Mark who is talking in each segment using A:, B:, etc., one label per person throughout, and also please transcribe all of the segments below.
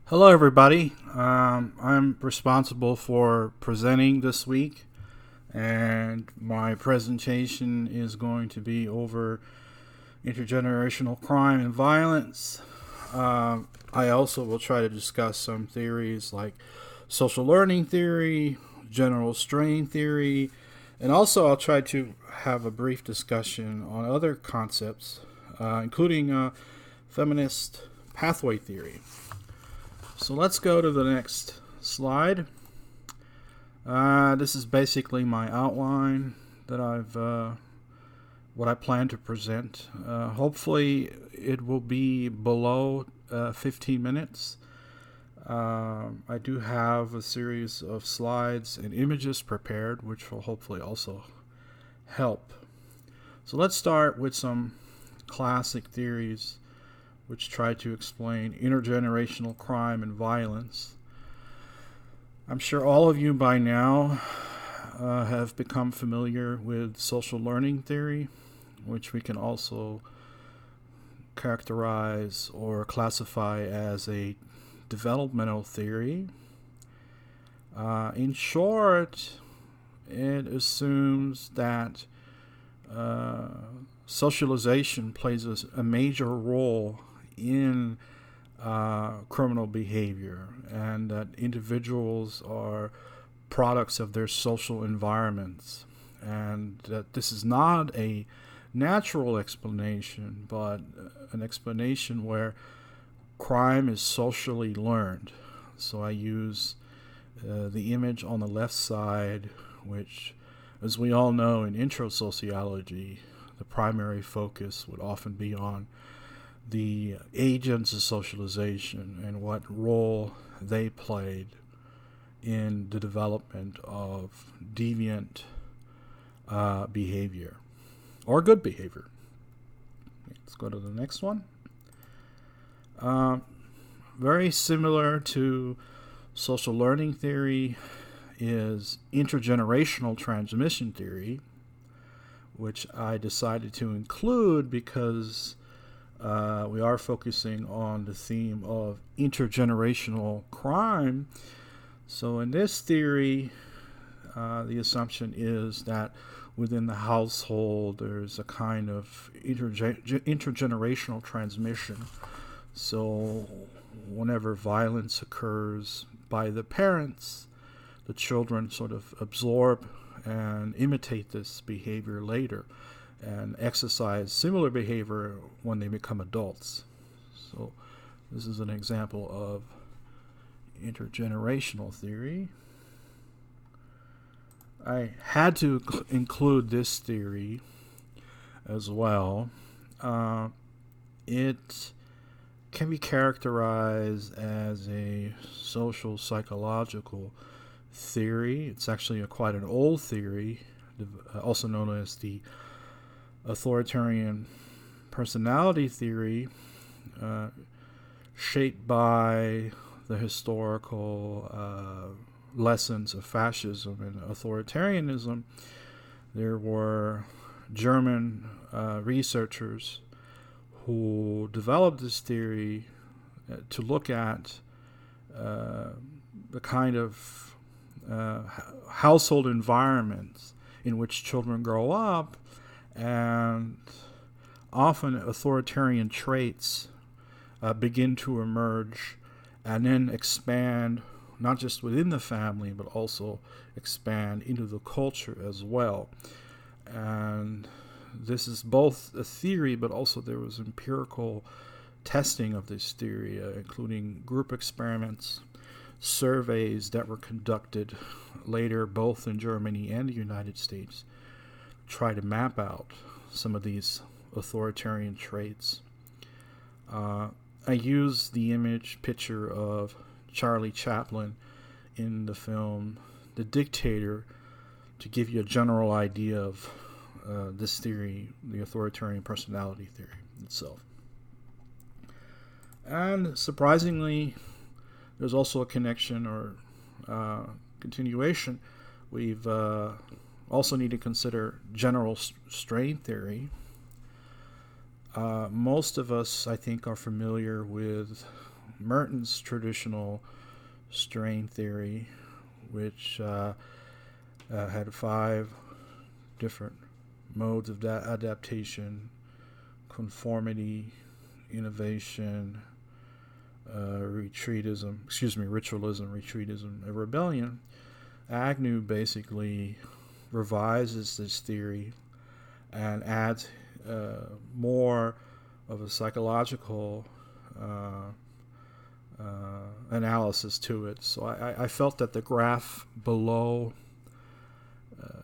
A: Hello, everybody. I'm responsible for presenting this week, and my presentation is going to be over intergenerational crime and violence. I also will try to discuss some theories like social learning theory, general strain theory, and also I'll try to have a brief discussion on other concepts, including feminist pathway theory. So let's go to the next slide. This is basically my outline that what I plan to present. Hopefully, it will be below 15 minutes. I do have a series of slides and images prepared, which will hopefully also help. So let's start with some classic theories which try to explain intergenerational crime and violence. I'm sure all of you by now have become familiar with social learning theory, which we can also characterize or classify as a developmental theory. In short, it assumes that socialization plays a major role in criminal behavior, and that individuals are products of their social environments, and that this is not a natural explanation, but an explanation where crime is socially learned. So I use the image on the left side, which, as we all know in intro sociology, the primary focus would often be on the agents of socialization and what role they played in the development of deviant behavior or good behavior. Let's go to the next one. Very similar to social learning theory is intergenerational transmission theory, which I decided to include because we are focusing on the theme of intergenerational crime. So in this theory, the assumption is that within the household there's a kind of intergenerational transmission. So whenever violence occurs by the parents, the children sort of absorb and imitate this behavior later and exercise similar behavior when they become adults. So this is an example of intergenerational theory. I had to include this theory as well. It can be characterized as a social psychological theory. It's actually quite an old theory, also known as the authoritarian personality theory, shaped by the historical lessons of fascism and authoritarianism. There were German researchers who developed this theory to look at the kind of household environments in which children grow up, and often authoritarian traits begin to emerge and then expand not just within the family but also expand into the culture as well. And this is both a theory, but also there was empirical testing of this theory, including group experiments, surveys that were conducted later both in Germany and the United States, try to map out some of these authoritarian traits. I use the picture of Charlie Chaplin in the film The Dictator to give you a general idea of this theory, the authoritarian personality theory itself. And surprisingly, there's also a connection or continuation. We've also need to consider general strain theory. Most of us, I think, are familiar with Merton's traditional strain theory, which had 5 different modes of adaptation: conformity, innovation, ritualism, retreatism, and rebellion. Agnew basically revises this theory and adds more of a psychological analysis to it. So I felt that the graph below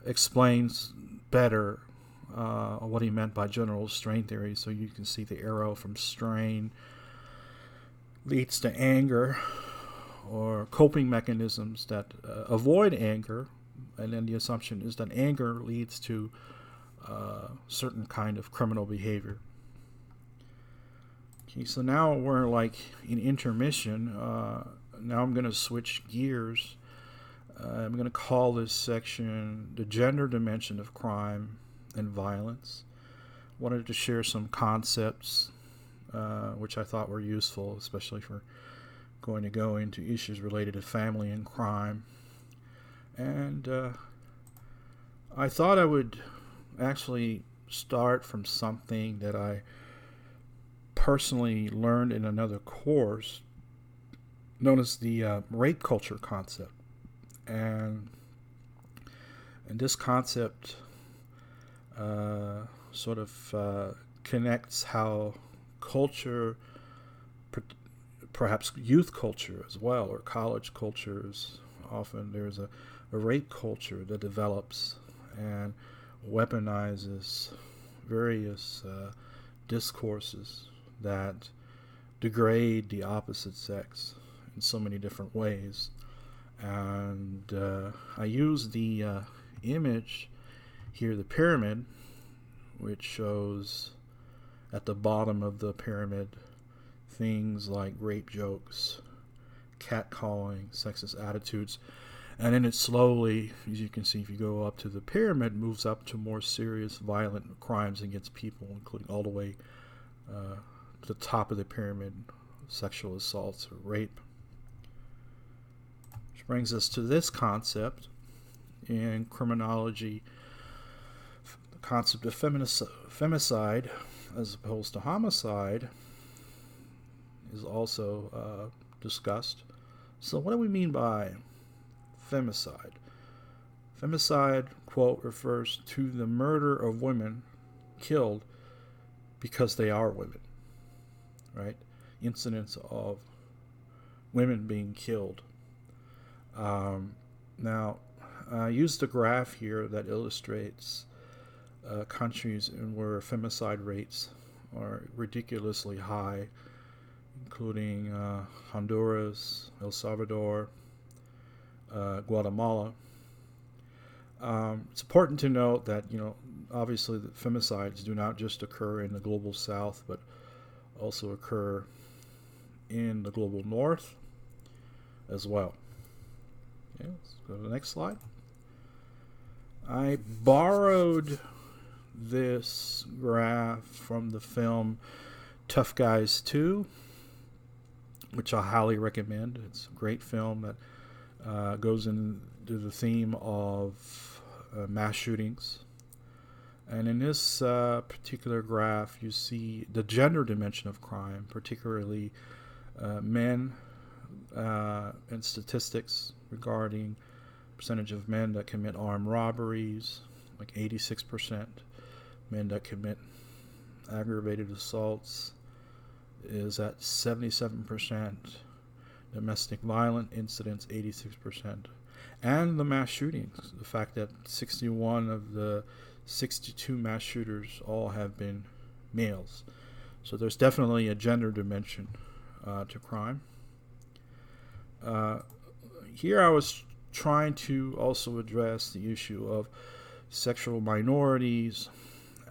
A: explains better what he meant by general strain theory. So you can see the arrow from strain leads to anger or coping mechanisms that avoid anger, and then the assumption is that anger leads to certain kind of criminal behavior. Okay, so now we're like in intermission. Now I'm going to switch gears. I'm going to call this section the gender dimension of crime and violence. Wanted to share some concepts which I thought were useful, especially for going to go into issues related to family and crime. And I thought I would actually start from something that I personally learned in another course known as the rape culture concept. And this concept sort of connects how culture, perhaps youth culture as well, or college cultures, often there's a rape culture that develops and weaponizes various discourses that degrade the opposite sex in so many different ways. And I use the image here, the pyramid, which shows at the bottom of the pyramid things like rape jokes, catcalling, sexist attitudes, and then it slowly, as you can see if you go up to the pyramid, moves up to more serious violent crimes against people, including all the way to the top of the pyramid, sexual assaults or rape. Which brings us to this concept in criminology. The concept of femicide as opposed to homicide is also discussed. So what do we mean by femicide? Femicide, quote, refers to the murder of women killed because they are women, right? Incidents of women being killed. Now, I used a graph here that illustrates countries where femicide rates are ridiculously high, including Honduras, El Salvador, Guatemala. It's important to note that, obviously the femicides do not just occur in the global south, but also occur in the global north as well. Okay, let's go to the next slide. I borrowed this graph from the film Tough Guys 2, which I highly recommend. It's a great film that goes into the theme of mass shootings. And in this particular graph, you see the gender dimension of crime, particularly men and statistics regarding percentage of men that commit armed robberies, like 86%. Men that commit aggravated assaults is at 77%. Domestic violent incidents, 86%. And the mass shootings, the fact that 61 of the 62 mass shooters all have been males. So there's definitely a gender dimension to crime. Here I was trying to also address the issue of sexual minorities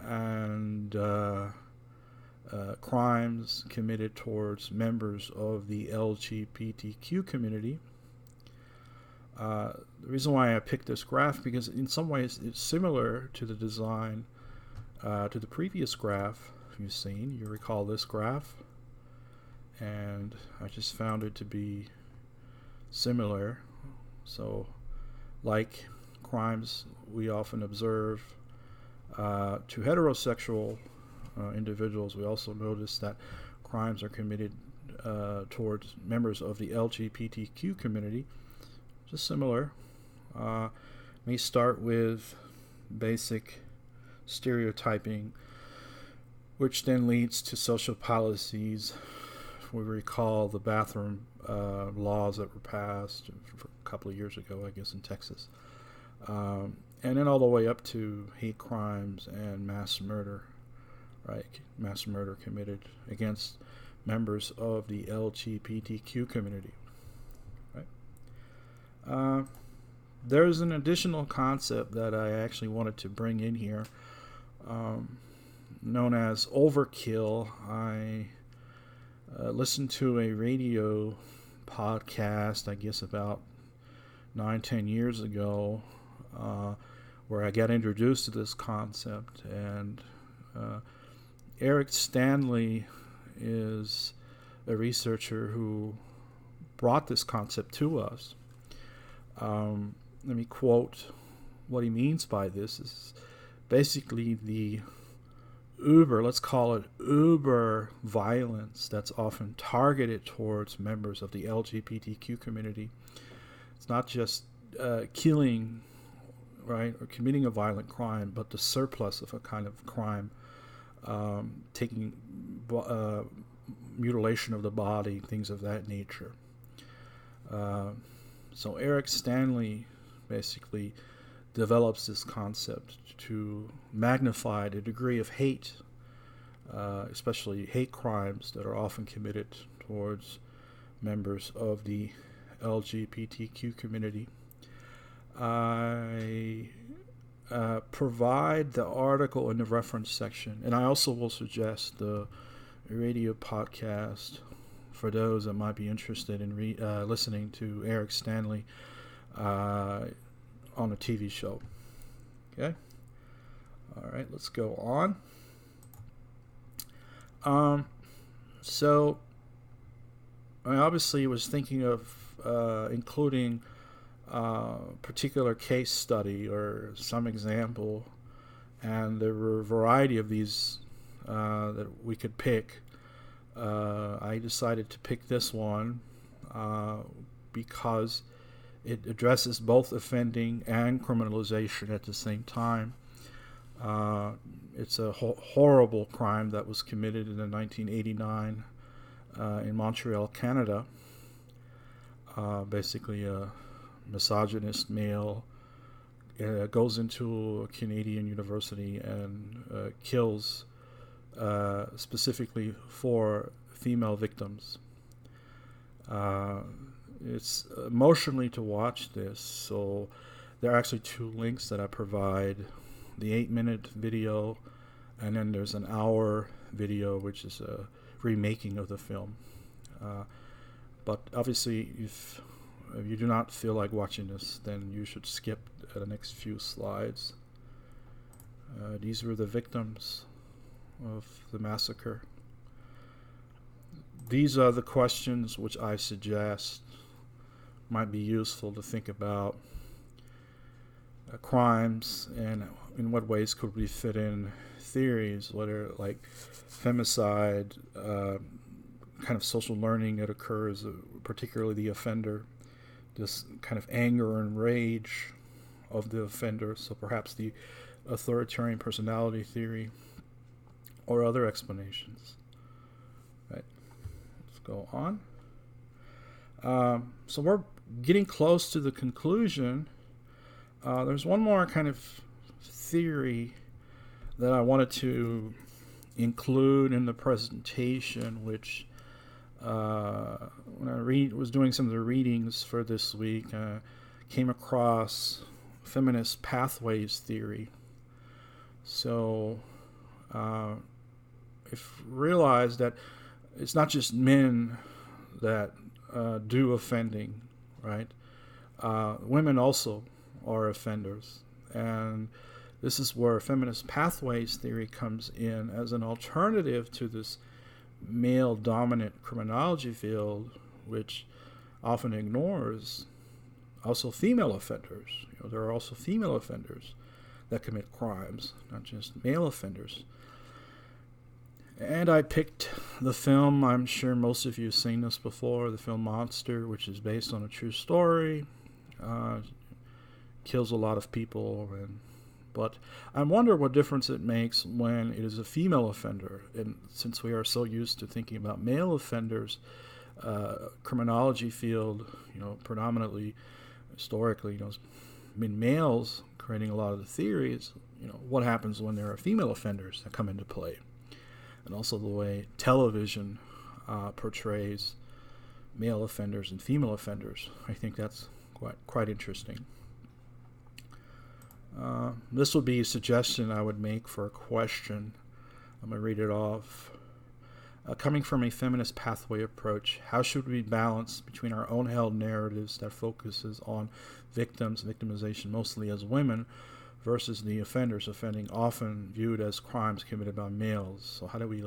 A: and crimes committed towards members of the LGBTQ community. The reason why I picked this graph, because in some ways it's similar to the design to the previous graph you've seen. You recall this graph. and I just found it to be similar. So, like crimes we often observe to heterosexual individuals, we also notice that crimes are committed towards members of the LGBTQ community. Just similar. May start with basic stereotyping, which then leads to social policies. We recall the bathroom laws that were passed a couple of years ago, I guess, in Texas. And then all the way up to hate crimes and mass murder, right? Mass murder committed against members of the LGBTQ community, right? There's an additional concept that I actually wanted to bring in here, known as Overkill. I listened to a radio podcast, I guess about 9-10 years ago, where I got introduced to this concept. And Eric Stanely is a researcher who brought this concept to us. Let me quote what he means by this. Is basically the let's call it uber violence that's often targeted towards members of the LGBTQ community. It's not just killing, right, or committing a violent crime, but the surplus of a kind of crime, taking mutilation of the body, things of that nature. So Eric Stanely basically develops this concept to magnify the degree of hate, especially hate crimes that are often committed towards members of the LGBTQ community. I provide the article in the reference section, and I also will suggest the radio podcast for those that might be interested in listening to Eric Stanely on a TV show. Okay. All right, let's go on. So I obviously was thinking of including a particular case study or some example, and there were a variety of these that we could pick. I decided to pick this one because it addresses both offending and criminalization at the same time. It's a horrible crime that was committed in 1989 in Montreal, Canada. Basically, a misogynist male goes into a Canadian university and kills specifically 4 female victims. It's emotionally to watch this, so there are actually 2 links that I provide: the 8-minute video, and then there's an hour video, which is a remaking of the film. But obviously, if you do not feel like watching this, then you should skip the next few slides. These were the victims of the massacre. These are the questions which I suggest might be useful to think about. Crimes, and in what ways could we fit in theories, whether like femicide, kind of social learning that occurs, particularly the offender, this kind of anger and rage of the offender, so perhaps the authoritarian personality theory, or other explanations. Right. Let's go on. So we're getting close to the conclusion. There's one more kind of theory that I wanted to include in the presentation, which when I was doing some of the readings for this week, came across feminist pathways theory. So I've realized that it's not just men that do offending, right? Women also are offenders, and this is where feminist pathways theory comes in as an alternative to this male dominant criminology field, which often ignores also female offenders. There are also female offenders that commit crimes, not just male offenders. And I picked the film, I'm sure most of you have seen this before, the film Monster, which is based on a true story. Kills a lot of people, but I wonder what difference it makes when it is a female offender. And since we are so used to thinking about male offenders, criminology field, predominantly historically, been males creating a lot of the theories. What happens when there are female offenders that come into play, and also the way television portrays male offenders and female offenders. I think that's quite interesting. This would be a suggestion I would make for a question. I'm going to read it off. Coming from a feminist pathway approach, how should we balance between our own held narratives that focuses on victimization mostly as women, versus the offenders offending often viewed as crimes committed by males? So how do we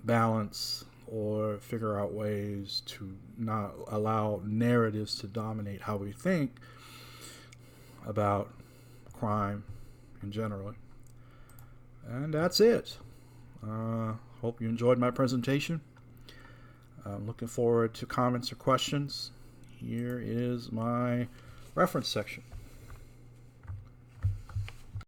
A: balance or figure out ways to not allow narratives to dominate how we think about crime in general? And that's it. Hope you enjoyed my presentation. I'm looking forward to comments or questions. Here is my reference section.